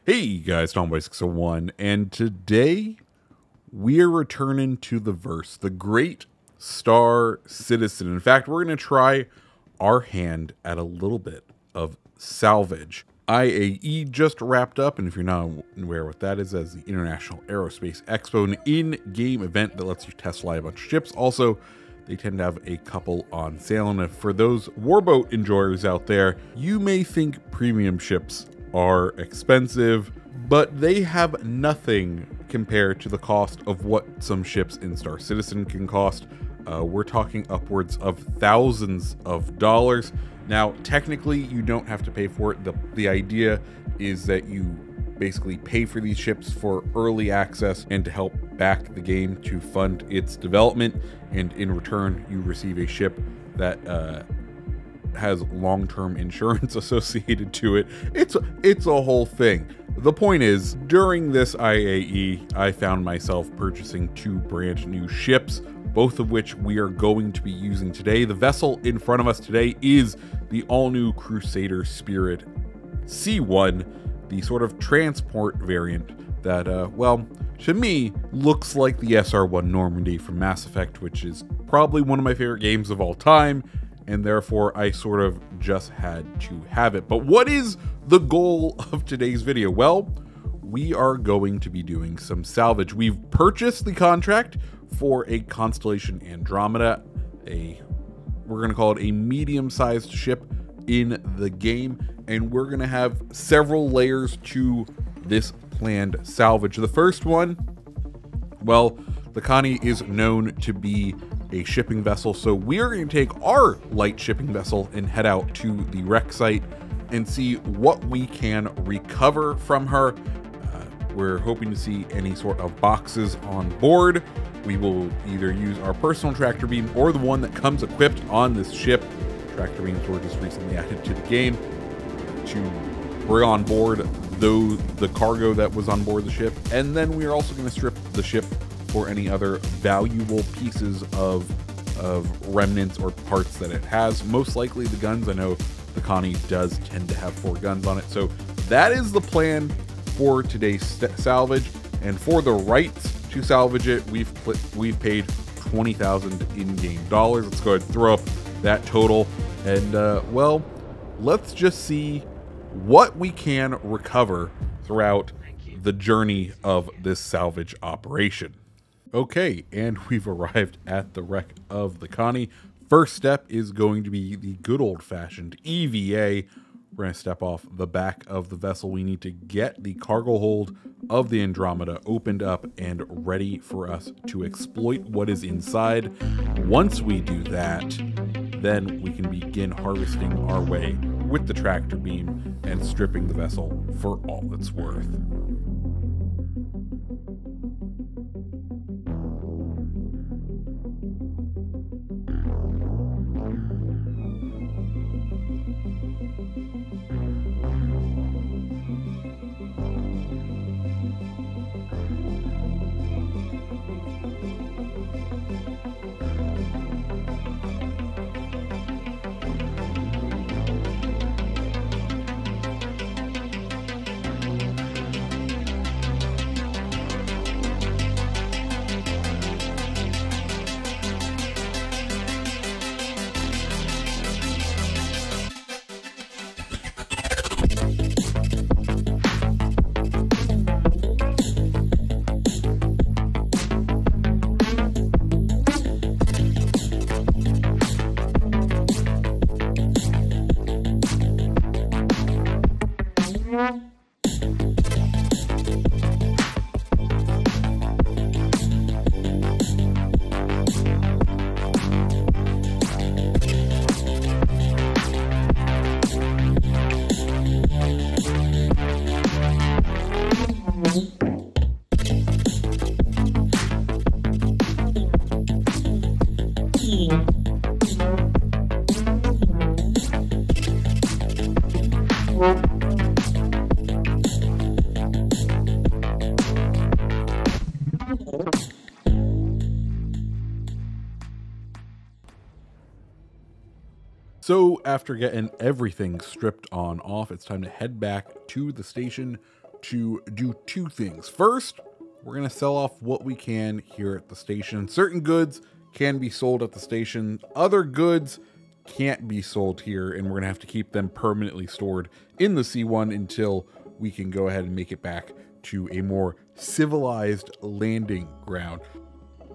Hey guys, Tomboy601, and today we're returning to the verse, the Great Star Citizen. In fact, we're going to try our hand at a little bit of salvage. IAE just wrapped up, and if you're not aware what that is, as the International Aerospace Expo, an in-game event that lets you test fly a bunch of ships. Also, they tend to have a couple on sale, and for those warboat enjoyers out there, you may think premium ships are expensive, but they have nothing compared to the cost of what some ships in Star Citizen can cost. We're talking upwards of thousands of dollars. Now, technically, you don't have to pay for it. The idea is that you basically pay for these ships for early access and to help back the game to fund its development, and in return, you receive a ship that has long-term insurance associated to it. It's a whole thing. The point is, during this IAE, I found myself purchasing two brand new ships, both of which we are going to be using today. The vessel in front of us today is the all-new Crusader Spirit C1, the sort of transport variant that, well, to me, looks like the SR-1 Normandy from Mass Effect, which is probably one of my favorite games of all time, and therefore I sort of just had to have it. But what is the goal of today's video? Well, we are going to be doing some salvage. We've purchased the contract for a Constellation Andromeda, we're going to call it a medium-sized ship in the game, and we're going to have several layers to this planned salvage. The first one, well, the Connie is known to be a shipping vessel, so we are going to take our light shipping vessel and head out to the wreck site and see what we can recover from her. We're hoping to see any sort of boxes on board. We will either use our personal tractor beam or the one that comes equipped on this ship. Tractor beams were just recently added to the game to bring on board the cargo that was on board the ship, and then we are also going to strip the ship for any other valuable pieces of remnants or parts that it has. Most likely the guns. I know the Connie does tend to have 4 guns on it, so that is the plan for today's salvage. And for the rights to salvage it, we've paid 20,000 in-game dollars. Let's go ahead and throw up that total, and well, let's just see what we can recover throughout the journey of this salvage operation. Okay, and we've arrived at the wreck of the Connie. First step is going to be the good old-fashioned EVA. We're going to step off the back of the vessel. We need to get the cargo hold of the Andromeda opened up and ready for us to exploit what is inside. Once we do that, then we can begin harvesting our way with the tractor beam and stripping the vessel for all it's worth. So after getting everything stripped on off, it's time to head back to the station to do two things. First, we're going to sell off what we can here at the station. Certain goods can be sold at the station. Other goods can't be sold here, and we're going to have to keep them permanently stored in the C1 until we can go ahead and make it back to a more civilized landing ground.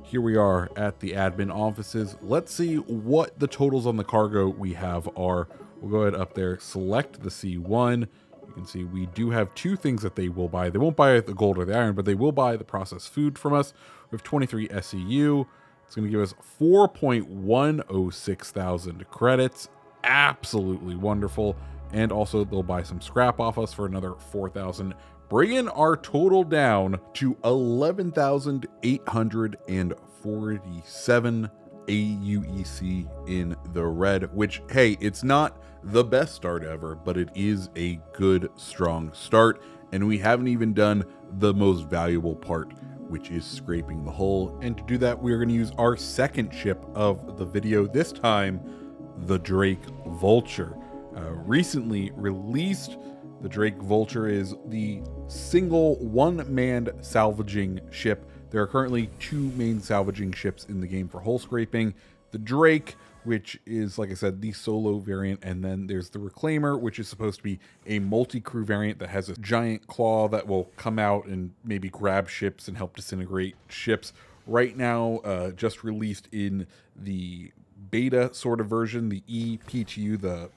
Here we are at the admin offices. Let's see what the totals on the cargo we have are. We'll go ahead up there, select the C1. You can see we do have two things that they will buy. They won't buy the gold or the iron, but they will buy the processed food from us. We have 23 SEU. It's going to give us 4.106 thousand credits. Absolutely wonderful. And also they'll buy some scrap off us for another 4,000, bringing our total down to 11,847 aUEC in the red, which, hey, it's not the best start ever, but it is a good, strong start. And we haven't even done the most valuable part, which is scraping the hull. And to do that, we're going to use our second ship of the video, this time the Drake Vulture. Recently released, the Drake Vulture is the single one-manned salvaging ship. There are currently two main salvaging ships in the game for hull scraping. The Drake, which is, like I said, the solo variant, and then there's the Reclaimer, which is supposed to be a multi-crew variant that has a giant claw that will come out and maybe grab ships and help disintegrate ships. Right now, just released in the beta sort of version, the ePTU, the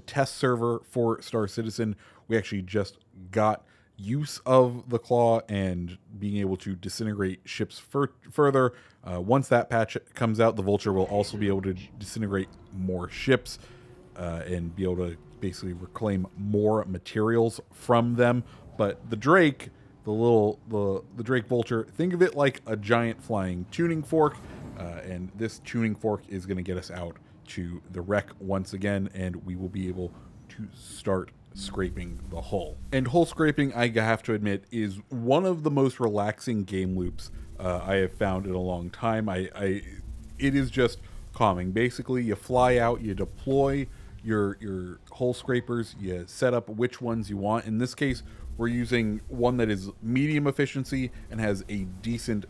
test server for Star Citizen, we actually just got use of the claw and being able to disintegrate ships further. Once that patch comes out, the Vulture will also be able to disintegrate more ships and be able to basically reclaim more materials from them. But the Drake, the Drake Vulture, think of it like a giant flying tuning fork, and this tuning fork is going to get us out to the wreck once again, and we will be able to start scraping the hull. And hull scraping, I have to admit, is one of the most relaxing game loops I have found in a long time. It is just calming. Basically, you fly out, you deploy your hull scrapers, you set up which ones you want. In this case, we're using one that is medium efficiency and has a decent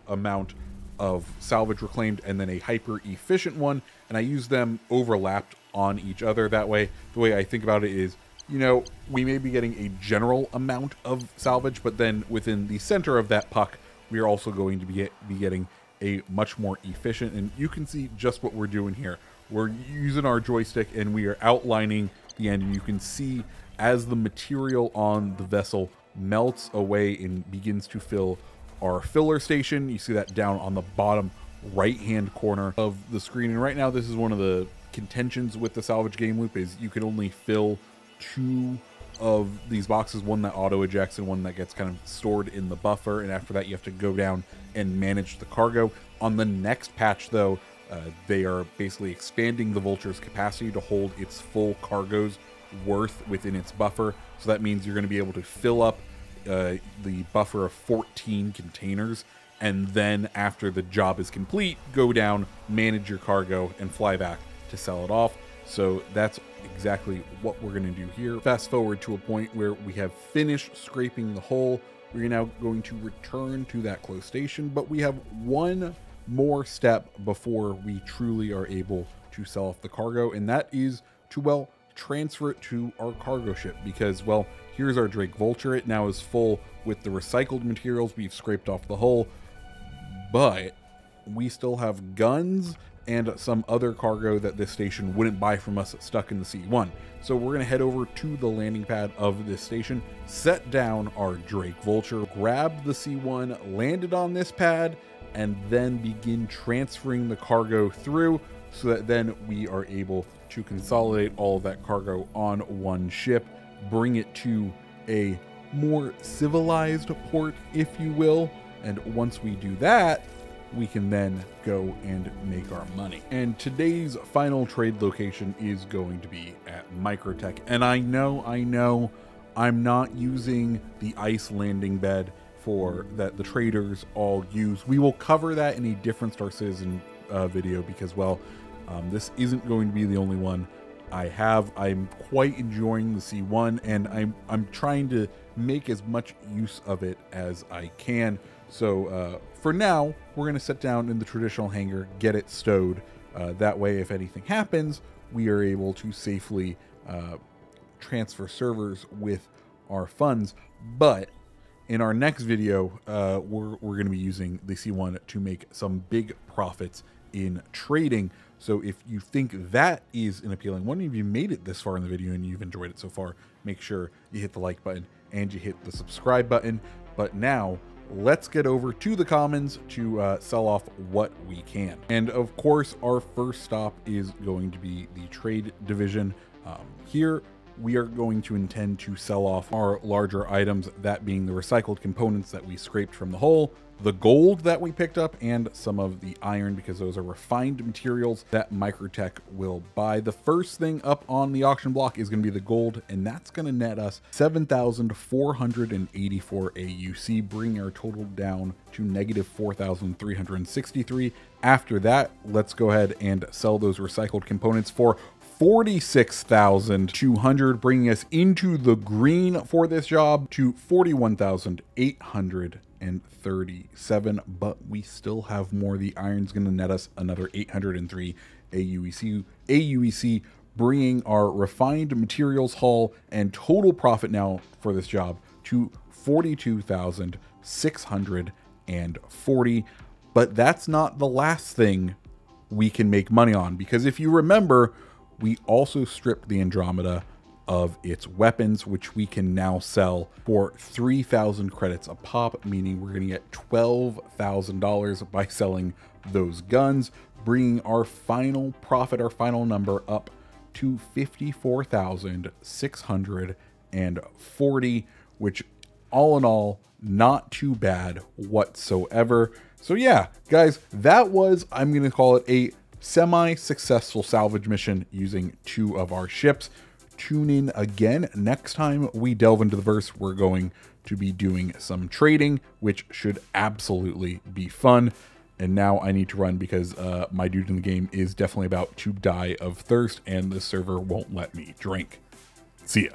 amount of salvage reclaimed, and then a hyper efficient one, and I use them overlapped on each other. That way, the way I think about it is, you know, we may be getting a general amount of salvage, but then within the center of that puck, we are also going to be getting a much more efficient, and you can see just what we're doing here. We're using our joystick and we are outlining the end, and you can see as the material on the vessel melts away and begins to fill our filler station. You see that down on the bottom right hand corner of the screen. And right now, this is one of the contentions with the salvage game loop, is you can only fill two of these boxes, one that auto ejects and one that gets kind of stored in the buffer, and after that you have to go down and manage the cargo. On the next patch though, they are basically expanding the Vulture's capacity to hold its full cargo's worth within its buffer. So that means you're going to be able to fill up the buffer of 14 containers, and then after the job is complete, go down, manage your cargo, and fly back to sell it off. So that's exactly what we're going to do here. Fast forward to a point where we have finished scraping the hull. We're now going to return to that close station, but we have one more step before we truly are able to sell off the cargo, and that is to, well, transfer it to our cargo ship, because, well, here's our Drake Vulture. It now is full with the recycled materials we've scraped off the hull, but we still have guns and some other cargo that this station wouldn't buy from us stuck in the C1. So we're going to head over to the landing pad of this station, set down our Drake Vulture, grab the C1, land it on this pad, and then begin transferring the cargo through, so that then we are able to consolidate all of that cargo on one ship, bring it to a more civilized port, if you will. And once we do that, we can then go and make our money. And today's final trade location is going to be at Microtech. And I know I'm not using the ice landing bed for that the traders all use. We will cover that in a different Star Citizen video, because, well, this isn't going to be the only one I have. I'm quite enjoying the C1, and I'm trying to make as much use of it as I can. So for now, we're going to sit down in the traditional hangar, get it stowed. That way, if anything happens, we are able to safely transfer servers with our funds. But in our next video, we're going to be using the C1 to make some big profits in trading. So if you think that is an appealing one, if you made it this far in the video and you've enjoyed it so far, make sure you hit the like button and you hit the subscribe button. But now let's get over to the commons to sell off what we can. And of course, our first stop is going to be the trade division. Here we are going to intend to sell off our larger items, that being the recycled components that we scraped from the hull, the gold that we picked up, and some of the iron, because those are refined materials that Microtech will buy. The first thing up on the auction block is going to be the gold, and that's going to net us 7,484 aUEC, bringing our total down to negative 4,363. After that, let's go ahead and sell those recycled components for 46,200, bringing us into the green for this job to 41,837. But we still have more. The iron's going to net us another 803 aUEC, bringing our refined materials haul and total profit now for this job to 42,640. But that's not the last thing we can make money on, because if you remember, we also stripped the Andromeda of its weapons, which we can now sell for 3,000 credits a pop, meaning we're going to get $12,000 by selling those guns, bringing our final profit, our final number, up to 54,640, which all in all, not too bad whatsoever. So yeah, guys, that was, I'm going to call it a semi-successful salvage mission using 2 of our ships. Tune in again next time we delve into the verse. We're going to be doing some trading, which should absolutely be fun. And now I need to run because my dude in the game is definitely about to die of thirst and the server won't let me drink. See ya.